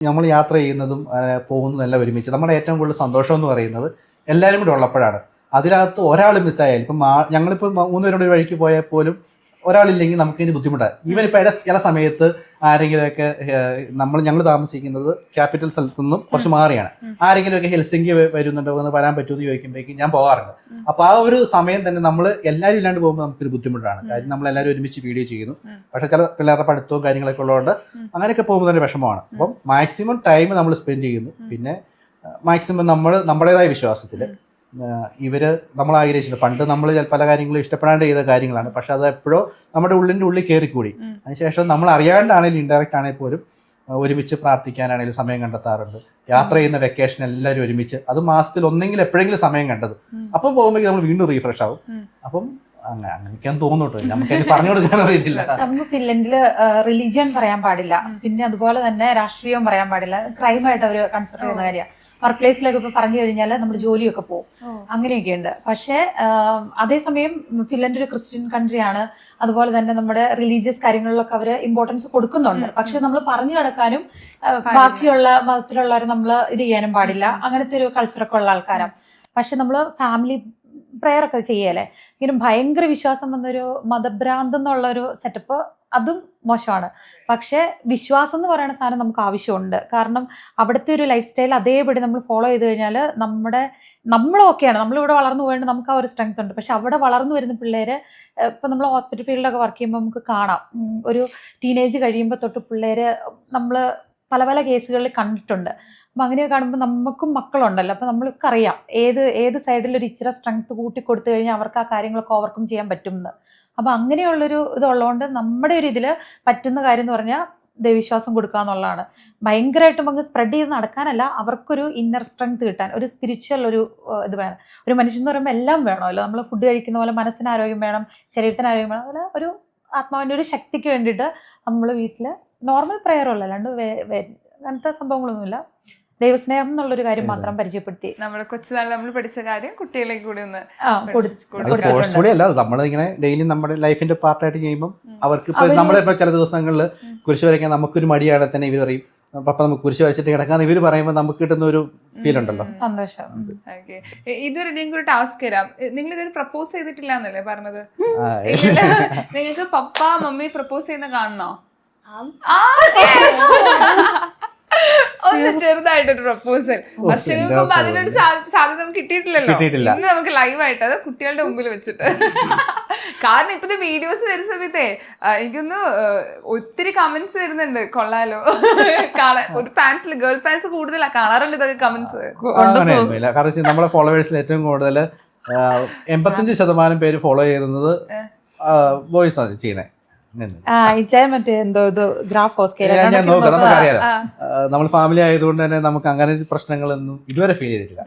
നമ്മൾ യാത്ര ചെയ്യുന്നതും പോകുന്നതും എല്ലാം ഒരുമിച്ച് നമ്മുടെ ഏറ്റവും കൂടുതൽ സന്തോഷം എന്ന് പറയുന്നത് എല്ലാവരും കൂടി ഉള്ളപ്പോഴാണ്. അതിനകത്ത് ഒരാൾ മിസ്സായാലും ഇപ്പം ഞങ്ങളിപ്പോൾ 3 പേരോട് ഒരു വഴിക്ക് പോയാൽ പോലും ഒരാളില്ലെങ്കിൽ നമുക്കിതിന് ബുദ്ധിമുട്ടാണ്. ഈവൻ ഇപ്പോൾ ചില സമയത്ത് ആരെങ്കിലുമൊക്കെ ഞങ്ങൾ താമസിക്കുന്നത് ക്യാപിറ്റൽ സ്ഥലത്തു നിന്നും കുറച്ച് മാറിയാണ്. ആരെങ്കിലുമൊക്കെ ഹെൽസിങ്കി വരുന്നുണ്ടോ എന്ന് വരാൻ പറ്റുമെന്ന് ചോദിക്കുമ്പോഴേക്കും ഞാൻ പോകാറുണ്ട്. അപ്പോൾ ആ ഒരു സമയം തന്നെ നമ്മൾ എല്ലാവരും ഇല്ലാണ്ട് പോകുമ്പോൾ നമുക്കൊരു ബുദ്ധിമുട്ടാണ്. കാര്യം നമ്മളെല്ലാവരും ഒരുമിച്ച് വീഡിയോ ചെയ്യുന്നു. പക്ഷേ ചില പിള്ളേരുടെ പഠിത്തവും കാര്യങ്ങളൊക്കെ ഉള്ളതുകൊണ്ട് അങ്ങനെയൊക്കെ പോകുമ്പോൾ തന്നെ വിഷമമാണ്. അപ്പം മാക്സിമം ടൈം നമ്മൾ സ്പെൻഡ് ചെയ്യുന്നു. പിന്നെ മാക്സിമം നമ്മൾ നമ്മുടേതായ വിശ്വാസത്തിൽ നമ്മൾ ആഗ്രഹിച്ചില്ല. പണ്ട് നമ്മൾ പല കാര്യങ്ങളും ഇഷ്ടപ്പെടാണ്ട് ചെയ്ത കാര്യങ്ങളാണ്. പക്ഷെ അത് എപ്പോഴോ നമ്മുടെ ഉള്ളിൽ കയറിക്കൂടി. അതിനുശേഷം നമ്മൾ അറിയാണ്ടാണെങ്കിലും ഇൻഡയറക്റ്റ് ആണെങ്കിൽ പോലും ഒരുമിച്ച് പ്രാർത്ഥിക്കാനാണെങ്കിലും സമയം കണ്ടെത്താറുണ്ട്. യാത്ര ചെയ്യുന്ന വെക്കേഷൻ എല്ലാവരും ഒരുമിച്ച്, അത് മാസത്തിൽ ഒന്നെങ്കിലും എപ്പോഴെങ്കിലും സമയം കണ്ടത്. അപ്പം പോകുമ്പോഴേക്കും നമ്മൾ വീണ്ടും റീഫ്രഷ് ആവും. അപ്പം അങ്ങനെയൊക്കെയാണ് തോന്നുന്നു. നമുക്ക് പറഞ്ഞു കൊടുക്കാൻ അറിയത്തില്ല. നമുക്ക് ഫിൻലൻഡില് റിലീജിയൻ പറയാൻ പാടില്ല, പിന്നെ അതുപോലെ തന്നെ രാഷ്ട്രീയവും പറയാൻ പാടില്ല. ക്രൈമായിട്ട് അവർ കൺസിഡർ ചെയ്യുന്ന കാര്യമാണ്. വർക്ക് പ്ലേസിലൊക്കെ ഇപ്പൊ പറഞ്ഞു കഴിഞ്ഞാൽ നമ്മുടെ ജോലിയൊക്കെ പോകും, അങ്ങനെയൊക്കെ ഉണ്ട്. പക്ഷെ അതേസമയം ഫിൻലൻഡ് ഒരു ക്രിസ്ത്യൻ കൺട്രിയാണ്. അതുപോലെ തന്നെ നമ്മുടെ റിലീജിയസ് കാര്യങ്ങളിലൊക്കെ അവർ ഇമ്പോർട്ടൻസ് കൊടുക്കുന്നുണ്ട്. പക്ഷെ നമ്മൾ പറഞ്ഞു കിടക്കാനും ബാക്കിയുള്ള മതത്തിലുള്ളവരെ നമ്മൾ ഇത് ചെയ്യാനും പാടില്ല. അങ്ങനത്തെ ഒരു കൾച്ചറൊക്കെ ഉള്ള ആൾക്കാരാണ്. പക്ഷെ നമ്മൾ ഫാമിലി പ്രെയർ ഒക്കെ ചെയ്യല്ലേ. ഇങ്ങനെ ഭയങ്കര വിശ്വാസം വന്നൊരു മതഭ്രാന്ത് എന്നുള്ളൊരു സെറ്റപ്പ് അതും മോശമാണ്. പക്ഷെ വിശ്വാസം എന്ന് പറയുന്ന സാധനം നമുക്ക് ആവശ്യമുണ്ട്. കാരണം അവിടുത്തെ ഒരു ലൈഫ് സ്റ്റൈൽ അതേപടി നമ്മൾ ഫോളോ ചെയ്ത് കഴിഞ്ഞാൽ നമ്മളൊക്കെയാണ്, നമ്മളിവിടെ വളർന്നു പോയിട്ട് നമുക്ക് ആ ഒരു സ്ട്രെങ്ത് ഉണ്ട്. പക്ഷെ അവിടെ വളർന്നു വരുന്ന പിള്ളേര് ഇപ്പം നമ്മൾ ഹോസ്പിറ്റൽ ഫീൽഡൊക്കെ വർക്ക് ചെയ്യുമ്പോൾ നമുക്ക് കാണാം, ഒരു ടീനേജ് കഴിയുമ്പോൾ തൊട്ട് പിള്ളേര് നമ്മൾ പല പല കേസുകളിൽ കണ്ടിട്ടുണ്ട്. അപ്പം അങ്ങനെയൊക്കെ കാണുമ്പോൾ നമുക്കും മക്കളുണ്ടല്ലോ. അപ്പം നമ്മൾക്ക് അറിയാം ഏത് സൈഡിൽ ഒരു ഇച്ചിരി സ്ട്രെങ്ത് കൂട്ടി കൊടുത്തു കഴിഞ്ഞാൽ അവർക്ക് ആ കാര്യങ്ങളൊക്കെ ഓവർകം ചെയ്യാൻ പറ്റും എന്ന്. അപ്പം അങ്ങനെയുള്ളൊരു ഇതുള്ളതുകൊണ്ട് നമ്മുടെ ഒരു ഇതിൽ പറ്റുന്ന കാര്യം എന്ന് പറഞ്ഞാൽ ദൈവവിശ്വാസം കൊടുക്കുക എന്നുള്ളതാണ്. ഭയങ്കരമായിട്ടും അങ്ങ് സ്പ്രെഡ് ചെയ്ത് നടക്കാനല്ല, അവർക്കൊരു ഇന്നർ സ്ട്രെങ്ത് കിട്ടാൻ, ഒരു സ്പിരിച്വൽ ഒരു ഇത് വേണം. ഒരു മനുഷ്യൻ എന്ന് പറയുമ്പോൾ എല്ലാം വേണമല്ലോ. നമ്മൾ ഫുഡ് കഴിക്കുന്ന പോലെ മനസ്സിന് ആരോഗ്യം വേണം, ശരീരത്തിന് ആരോഗ്യം വേണം. അതുപോലെ ഒരു ആത്മാവിൻ്റെ ഒരു ശക്തിക്ക് വേണ്ടിയിട്ട് നമ്മൾ വീട്ടിൽ നോർമൽ പ്രെയറുള്ള, അല്ലാണ്ട് അങ്ങനത്തെ സംഭവങ്ങളൊന്നുമില്ല. ദൈവസ്നേഹം എന്നുള്ളൊരു കാര്യം മാത്രം പരിചയപ്പെടുത്തി നമ്മുടെ കൊച്ചുനാളിൽ നമ്മൾ പഠിച്ച കാര്യം കുട്ടികളേക്ക് കൂടി ഒന്ന് അല്ല, നമ്മളിങ്ങനെ ഡെയിലി നമ്മുടെ ലൈഫിന്റെ പാർട്ടായിട്ട് ചെയ്യുമ്പോൾ അവർക്ക് ഇപ്പൊ നമ്മളിപ്പോ ചില ദിവസങ്ങളിൽ കുരിശ് വരയ്ക്കാൻ നമുക്കൊരു മടിയാണ് തന്നെ ഇവർ പറയും, പപ്പ നമുക്ക് കുരിശ് വരച്ചിട്ട് കിടക്കാന്ന് ഇവര് പറയുമ്പോൾ നമുക്ക് കിട്ടുന്ന ഒരു ഫീൽ ഉണ്ടല്ലോ, സന്തോഷം. ഇതൊരു നിങ്ങൾക്ക് ടാസ്ക് തരാം. നിങ്ങൾ ഇതൊരു പ്രപ്പോസ് ചെയ്തിട്ടില്ല എന്നല്ലേ പറഞ്ഞത്? നിങ്ങൾക്ക് പപ്പ മമ്മി പ്രപ്പോസ് ചെയ്യുന്ന കാണണോ? ഒന്ന് ചെറുതായിട്ടൊരു പ്രപ്പോസൽ. വർഷങ്ങൾക്ക് മുമ്പ് അതിനൊരു സാധ്യത നമുക്ക് കിട്ടിയിട്ടില്ലല്ലോ. ഇന്ന് നമുക്ക് ലൈവായിട്ട് അത് കുട്ടികളുടെ മുമ്പിൽ വെച്ചിട്ട്. കാരണം ഇപ്പത്തെ വീഡിയോസ് വരുന്ന സമയത്തേ എനിക്കൊന്ന് ഒത്തിരി കമന്റ്സ് വരുന്നുണ്ട്, കൊള്ളാലോ കാണാൻ. ഒരു പാൻസിൽ ഗേൾ പാൻസ് കൂടുതലാണ് കാണാറുണ്ട് ഇതൊക്കെ കമന്റ്സ്. കാരണം നമ്മുടെ ഫോളോവേഴ്സിൽ ഏറ്റവും കൂടുതൽ 85% പേര് ഫോളോ ചെയ്യുന്നത് ബോയ്സ് ആണ് ചെയ്യുന്നത്. മറ്റേ എന്തോ ഇത് ഗ്രാഫ് ഞാൻ നോക്കാം, നമുക്കറിയാലോ നമ്മൾ ഫാമിലി ആയതുകൊണ്ട് തന്നെ നമുക്ക് അങ്ങനെ പ്രശ്നങ്ങളൊന്നും ഇതുവരെ ഫീൽ ചെയ്തിട്ടില്ല.